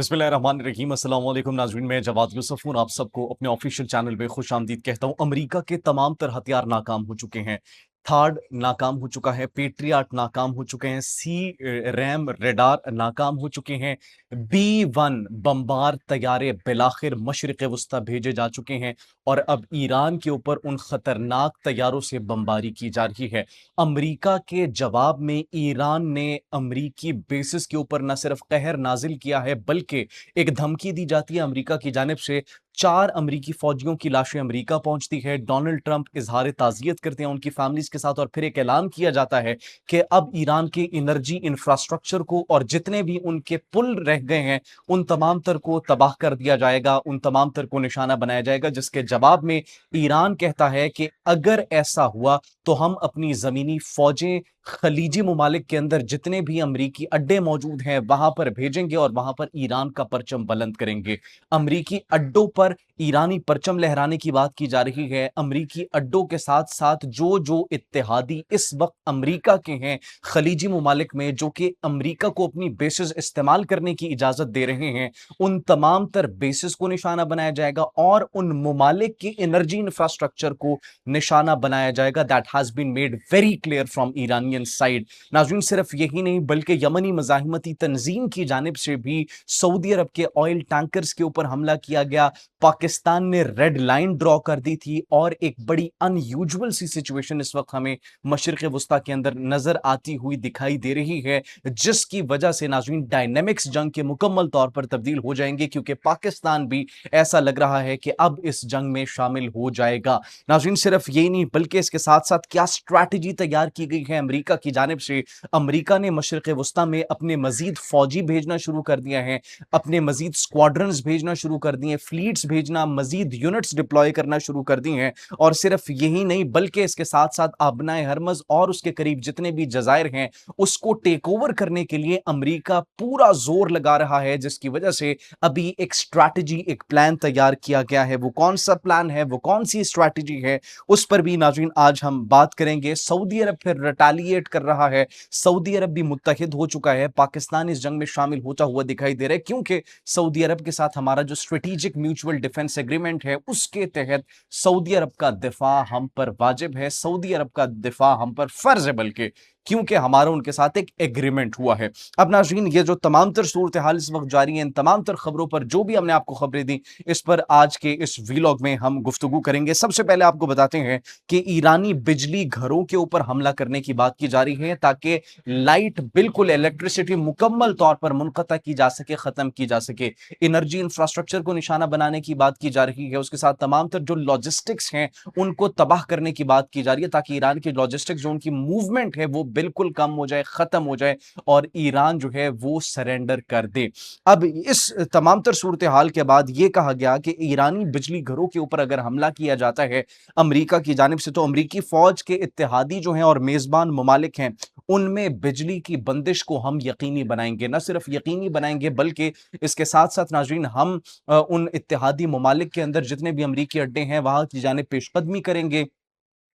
बिस्मिल्लाह रहमान रहीम। अस्सलाम वालेकुम नाज़रीन, मैं जवाद यूसुफ हूँ। आप सबको अपने ऑफिशियल चैनल में खुश आमदीद कहता हूँ। अमेरिका के तमाम तर हथियार नाकाम हो चुके हैं। थार्ड नाकाम हो चुका है, पेट्रियाट नाकाम हो चुके हैं, सी रैम रेडार नाकाम हो चुके हैं, B-1 बम्बार तैयारे बिलाखिर मशरिक़ वस्ता भेजे जा चुके हैं और अब ईरान के ऊपर उन खतरनाक तैयारों से बमबारी की जा रही है। अमेरिका के जवाब में ईरान ने अमेरिकी बेसिस के ऊपर न सिर्फ कहर नाजिल किया है बल्कि एक धमकी दी जाती है अमेरिका की जानिब से। 4 अमेरिकी फौजियों की लाशें अमेरिका पहुंचती है। डोनाल्ड ट्रंप इजहार ताज़ियत करते हैं उनकी फैमिलीज के साथ और फिर एक ऐलान किया जाता है कि अब ईरान के एनर्जी इंफ्रास्ट्रक्चर को और जितने भी उनके पुल रह गए हैं उन तमाम तर को तबाह कर दिया जाएगा, उन तमाम तर को निशाना बनाया जाएगा। जिसके जवाब में ईरान कहता है कि अगर ऐसा हुआ तो हम अपनी जमीनी फौजें खलीजी मुमालिक के अंदर जितने भी अमरीकी अड्डे मौजूद हैं वहां पर भेजेंगे और वहां पर ईरान का परचम बुलंद करेंगे। अमरीकी अड्डों पर ईरानी परचम लहराने की बात की जा रही है। अमरीकी अड्डों के साथ साथ जो जो इत्तेहादी इस वक्त अमरीका के हैं खलीजी मुमालिक में, जो कि अमरीका को अपनी बेसिस इस्तेमाल करने की इजाजत दे रहे हैं, उन तमाम तर बेसिस को निशाना बनाया जाएगा और उन मुमालिक की एनर्जी इंफ्रास्ट्रक्चर को निशाना बनाया जाएगा। That has been made very clear from Iranian side. नाज़रीन, सिर्फ यही नहीं बल्कि यमनी मज़ाहिमती तंजीम की जानिब से भी सऊदी अरब के ऑयल टैंकर्स के ऊपर हमला किया गया। पाकिस्तान ने रेड लाइन ड्रॉ कर दी थी और एक बड़ी अनयूजुअल सी सिचुएशन इस वक्त हमें मशरिक़ वस्ता के अंदर नजर आती हुई दिखाई दे रही है, जिसकी वजह से नाज़रीन डायनेमिक्स जंग के मुकम्मल तौर पर तब्दील हो जाएंगे, क्योंकि पाकिस्तान भी ऐसा लग रहा है कि अब इस जंग में शामिल हो जाएगा। नाज़रीन, सिर्फ यही नहीं बल्कि इसके साथ साथ क्या स्ट्रैटेजी तैयार की गई है अमेरिका की जानिब से। अमेरिका ने मशरिक़ वस्ता में अपने मजीद फौजी भेजना शुरू कर दिया है, अपने मजीद स्क्वाड्रंस भेजना शुरू कर दिए, फ्लीट्स भेजना, मजीद यूनिट्स डिप्लॉय करना शुरू कर दी हैं। और सिर्फ यही नहीं बल्कि इसके साथ साथ आबनाए हरमज और उसके करीब जितने भी जजायर हैं उसको टेक ओवर करने के लिए अमेरिका पूरा जोर लगा रहा है, जिसकी वजह से अभी एक स्ट्रैटेजी, एक प्लान तैयार किया गया है। वो कौन सा प्लान है, वो कौन सी स्ट्रैटेजी है, उस पर भी नाज़रीन आज हम बात करेंगे। सऊदी अरब फिर रिटेलिएट कर रहा है, सऊदी अरब भी मुत्तहिद हो चुका है, पाकिस्तान इस जंग में शामिल होता हुआ दिखाई दे रहा है, क्योंकि सऊदी अरब के साथ हमारा जो स्ट्रेटेजिक म्यूचुअल डिफेंस एग्रीमेंट है उसके तहत सऊदी अरब का दिफा हम पर वाजिब है, सऊदी अरब का दिफा हम पर फर्ज है, बल्कि क्योंकि हमारा उनके साथ एक एग्रीमेंट हुआ है। अब नाज़रीन, ये जो तमाम तर सूरत हाल इस वक्त जारी है, इन तमाम तर खबरों पर जो भी हमने आपको खबरें दी इस पर आज के इस वीलॉग में हम गुफ्तगू करेंगे। सबसे पहले आपको बताते हैं कि ईरानी बिजली घरों के ऊपर हमला करने की बात की जा रही है ताकि लाइट, बिल्कुल इलेक्ट्रिसिटी मुकम्मल तौर पर मुनक़ता की जा सके, खत्म की जा सके। एनर्जी इंफ्रास्ट्रक्चर को निशाना बनाने की बात की जा रही है, उसके साथ तमाम तर जो लॉजिस्टिक्स हैं उनको तबाह करने की बात की जा रही है ताकि ईरान की लॉजिस्टिक्स, जो उनकी मूवमेंट है, वो बिल्कुल कम हो जाए, खत्म हो जाए और ईरान जो है वो सरेंडर कर दे। अब इस तमाम तर सूरत हाल के बाद यह कहा गया कि ईरानी बिजली घरों के ऊपर अगर हमला किया जाता है अमेरिका की जानिब से, तो अमेरिकी फौज के इत्तेहादी जो हैं और मेजबान ममालिक हैं उनमें बिजली की बंदिश को हम यकीनी बनाएंगे। न सिर्फ यकीनी बनाएंगे बल्कि इसके साथ साथ नाजरीन हम उन इत्तेहादी ममालिक के अंदर जितने भी अमेरिकी अड्डे हैं वहां की जानिब पेशकदमी करेंगे।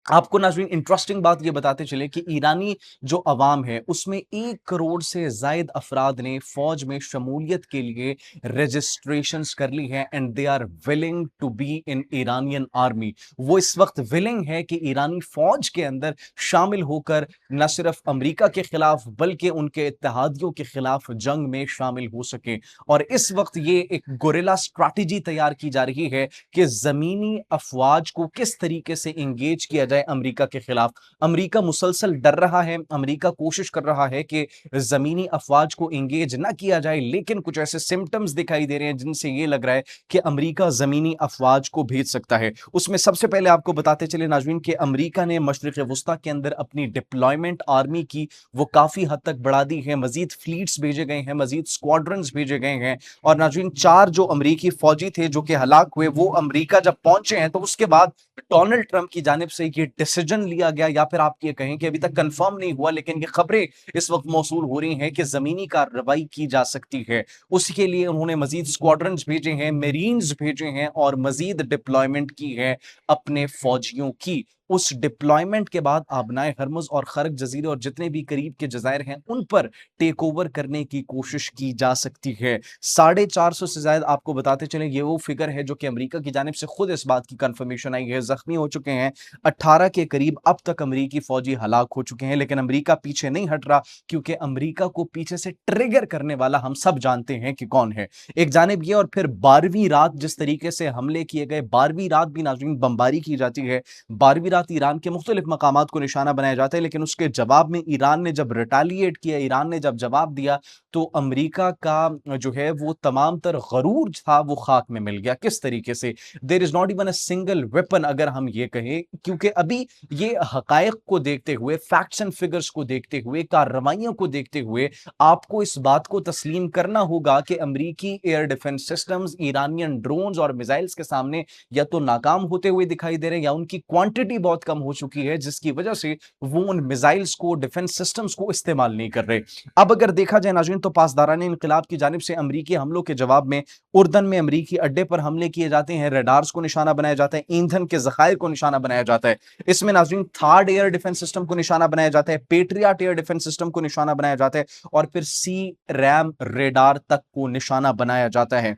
आपको नाज़रीन इंटरेस्टिंग बात ये बताते चले कि ईरानी जो अवाम है उसमें 1 करोड़ से ज़ायद अफराद ने फौज में शमूलियत के लिए रजिस्ट्रेशंस कर ली है and they are willing to be in Iranian army. वो इस वक्त विलिंग है कि ईरानी फौज के अंदर शामिल होकर न सिर्फ अमेरिका के खिलाफ बल्कि उनके इत्तेहादियों के खिलाफ जंग में शामिल हो सके। और इस वक्त ये एक गोरिल्ला स्ट्रैटेजी तैयार की जा रही है कि जमीनी अफवाज को किस तरीके से इंगेज किया जाए अमेरिका के खिलाफ। अमेरिका मुसलसल डर रहा है, अमेरिका कोशिश कर रहा है कि जमीनी अफवाज को इंगेज ना किया जाए, लेकिन कुछ ऐसे सिम्टम्स दिखाई दे रहे हैं जिनसे ये लग रहा है कि अमेरिका जमीनी अफवाज को भेज सकता है। उसमें सबसे पहले आपको बताते चले नाज़रीन कि अमेरिका ने मशरिक़ वस्ता के अंदर अपनी डिप्लॉयमेंट आर्मी की वो काफी हद तक बढ़ा दी है। मजीद फ्लीट्स भेजे गए हैं, मजीद स्क्वाड्रंस भेजे गए हैं और नाज़रीन 4 जो अमेरिकी फौजी थे जो कि हलाक हुए वो अमेरिका जब पहुंचे हैं तो उसके बाद डोनाल्ड ट्रंप की जानिब से ये یہ ڈیسیجن لیا گیا یا پھر آپ یہ کہیں کہ ابھی تک کنفرم نہیں ہوا لیکن یہ خبریں اس وقت موصول ہو رہی ہیں کہ زمینی کارروائی کی جا سکتی ہے، اس کے لیے انہوں نے مزید اسکواڈرنز بھیجے ہیں، میرینز بھیجے ہیں اور مزید ڈپلائمنٹ کی ہے اپنے فوجیوں کی۔ اس ڈپلائمنٹ کے بعد آبنائے ہرمز اور خرق جزیرے اور جتنے بھی قریب کے جزائر ہیں ان پر ٹیک اوور کرنے کی کوشش کی جا سکتی ہے۔ 450 سے زائد آپ کو بتاتے چلیں یہ وہ فگر ہے جو کہ امریکہ کی جانب سے خود اس بات کی کنفرمیشن آئی ہے، زخمی ہو چکے ہیں 18 کے قریب اب تک امریکی فوجی ہلاک ہو چکے ہیں، لیکن امریکہ پیچھے نہیں ہٹ رہا کیونکہ امریکہ کو پیچھے سے ٹریگر کرنے والا ہم سب جانتے ہیں کہ کون ہے۔ ایک جانب یہ اور پھر 12ویں رات جس طریقے سے حملے کیے گئے، 12ویں رات بھی ناظرین بمباری کی جاتی ہے، 12ویں رات ایران کے مختلف مقامات کو نشانہ بنایا جاتا ہے، لیکن اس کے جواب میں ایران نے جب ریٹیلیٹ کیا، ایران نے جب جواب دیا تو امریکہ کا جو ہے وہ تمام تر غرور تھا وہ خاک میں مل گیا۔ کس طریقے سے there is not even a single weapon اگر ہم یہ کہیں، کیونکہ ابھی یہ حقائق کو دیکھتے ہوئے، فیکٹس اینڈ فگرز کو دیکھتے ہوئے، کارروائیوں کو دیکھتے ہوئے آپ کو اس بات کو تسلیم کرنا ہوگا کہ امریکی air defence systems Iranian drones اور میزائلز کے سامنے یا تو ناکام ہوتے ہوئے دکھائی دے رہے ہیں یا ان کی کوانٹٹی بہت کم ہو چکی ہے جس کی وجہ سے وہ ان میزائلز کو، ڈیفنس سسٹمز کو استعمال نہیں کر رہے۔ اب اگر دیکھا جائے ناظرین تو پاسداران انقلاب کی جانب سے امریکی حملوں کے جواب میں اردن میں امریکی اڈے پر حملے کیے جاتے ہیں، ریڈارز کو نشانہ بنایا جاتا ہے، ایندھن کے ذخائر کو نشانہ بنایا جاتا ہے۔ اس میں ناظرین تھارڈ ایئر ڈیفنس سسٹم کو نشانہ بنایا جاتا ہے، پیٹریاٹ ایئر ڈیفنس سسٹم کو نشانہ بنایا جاتا ہے اور پھر سی ریم ریڈار تک کو نشانہ بنایا جاتا ہے۔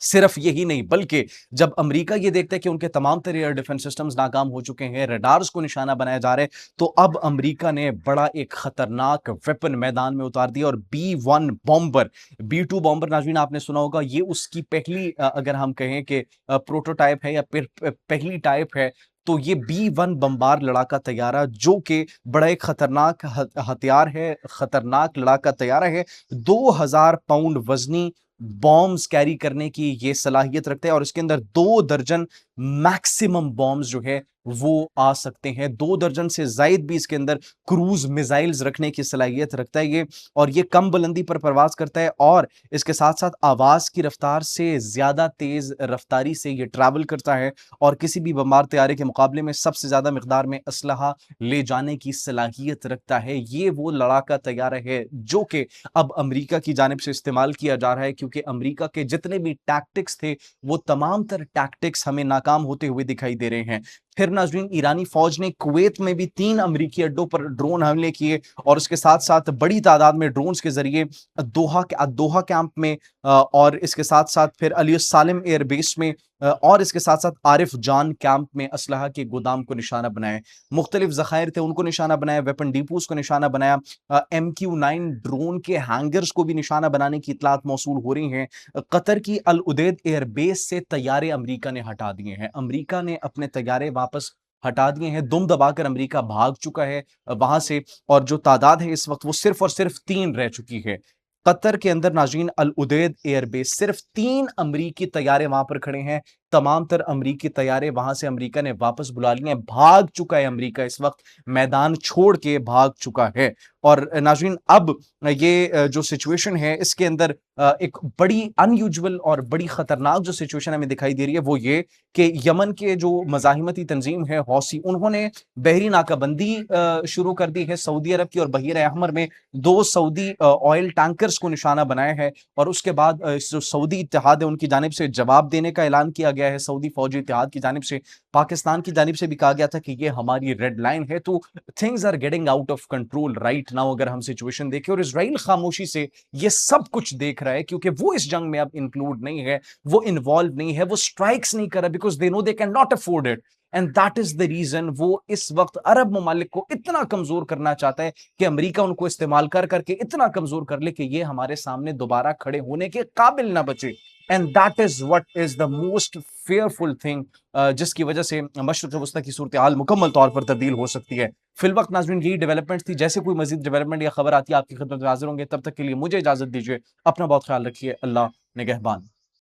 صرف یہی نہیں بلکہ جب امریکہ یہ دیکھتا ہے کہ ان کے تمام تر ایئر ڈیفنس سسٹمز ناکام ہو چکے ہیں، ریڈارز کو نشانہ بنایا جا رہا ہے، تو اب امریکہ نے بڑا ایک خطرناک ویپن میدان میں اتار دیا اور B-1 بومبر، B-2 بومبر ناظرین آپ نے سنا ہوگا، یہ اس کی پہلی اگر ہم کہیں کہ پروٹوٹائپ ہے یا پہلی ٹائپ ہے، تو یہ B-1 بمبار لڑاکا طیارہ جو کہ بڑا ایک خطرناک ہتھیار ہے، خطرناک لڑاکا طیارہ ہے، 2000 پاؤنڈ وزنی بومز کیری کرنے کی یہ صلاحیت رکھتے ہیں اور اس کے اندر 2 درجن میکسیمم بومز جو ہے وہ آ سکتے ہیں، 2 درجن سے زائد بھی اس کے اندر کروز میزائلز رکھنے کی صلاحیت رکھتا ہے یہ، اور یہ کم بلندی پر پرواز کرتا ہے اور اس کے ساتھ ساتھ آواز کی رفتار سے زیادہ تیز رفتاری سے یہ ٹریول کرتا ہے اور کسی بھی بمبار طیارے کے مقابلے میں سب سے زیادہ مقدار میں اسلحہ لے جانے کی صلاحیت رکھتا ہے۔ یہ وہ لڑاکا طیارہ ہے جو کہ اب امریکہ کی جانب سے استعمال کیا جا رہا ہے کیونکہ امریکہ کے جتنے بھی ٹیکٹکس تھے وہ تمام تر ٹیکٹکس ہمیں ناکام ہوتے ہوئے دکھائی دے رہے ہیں۔ پھر ناظرین ایرانی فوج نے کویت میں بھی 3 امریکی اڈوں پر ڈرون حملے کیے اور اس کے ساتھ ساتھ بڑی تعداد میں ڈرونز کے ذریعے دوحہ کیمپ میں اور اس کے ساتھ ساتھ پھر علی السالم ایئر بیس میں اور اس کے ساتھ ساتھ عارف جان کیمپ میں اسلحہ کے گودام کو نشانہ بنایا، مختلف ذخائر تھے ان کو نشانہ بنایا، ویپن ڈیپوز کو نشانہ بنایا، MQ-9 ڈرون کے ہینگرز کو بھی نشانہ بنانے کی اطلاعات موصول ہو رہی ہیں۔ قطر کی العدید ایئر بیس سے طیارے امریکہ نے ہٹا دیے ہیں، امریکہ نے اپنے طیارے واپس ہٹا دیے ہیں، دم دبا کر امریکہ بھاگ چکا ہے وہاں سے، اور جو تعداد ہے اس وقت وہ صرف اور صرف 3 رہ چکی ہے۔ قطر کے اندر ناظرین العدید ایئر بیس صرف 3 امریکی طیارے وہاں پر کھڑے ہیں، تمام تر امریکی طیارے وہاں سے امریکہ نے واپس بلا لیے ہیں، بھاگ چکا ہے امریکہ، اس وقت میدان چھوڑ کے بھاگ چکا ہے۔ اور ناظرین اب یہ جو سچویشن ہے اس کے اندر ایک بڑی ان یوجول اور بڑی خطرناک جو سچویشن ہمیں دکھائی دے رہی ہے وہ یہ کہ یمن کے جو مزاحمتی تنظیم ہے حوثی، انہوں نے بحری ناکہ بندی شروع کر دی ہے سعودی عرب کی، اور بحیرہ احمر میں 2 سعودی آئل ٹینکرز کو نشانہ بنایا ہے اور اس کے بعد جو سعودی اتحاد ہے ان کی جانب سے جواب دینے کا اعلان کیا گیا ہے، سعودی فوجی اتحاد کی جانب سے، پاکستان کی جانب سے بھی کہا گیا تھا کہ یہ ہماری ریڈ لائن ہے، تو things are getting out of control right now اگر ہم سچویشن دیکھیں، اور اسرائیل خاموشی سے یہ سب کچھ دیکھ رہا ہے کیونکہ وہ اس جنگ میں اب انکلوڈ نہیں ہے، وہ انوالو نہیں ہے، وہ سٹرائکس نہیں کر رہا because they know they cannot afford it and that is the reason وہ اس وقت عرب ممالک کو اتنا کمزور کرنا چاہتا ہے کہ امریکہ ان کو استعمال کر کے اتنا کمزور کر لے کہ یہ ہمارے سامنے دوبارہ کھڑے ہونے کے قابل نہ بچے، and that is what is the most fearful thing جس کی وجہ سے مشرق وسطی کی صورتحال مکمل طور پر تبدیل ہو سکتی ہے۔ فی الوقت ناظرین یہی ڈیولپمنٹ تھی، جیسے کوئی مزید ڈیولپمنٹ یا خبر آتی ہے آپ کی خدمت میں حاضر ہوں گے، تب تک کے لیے مجھے اجازت دیجیے، اپنا بہت خیال رکھیے، اللہ نگہبان۔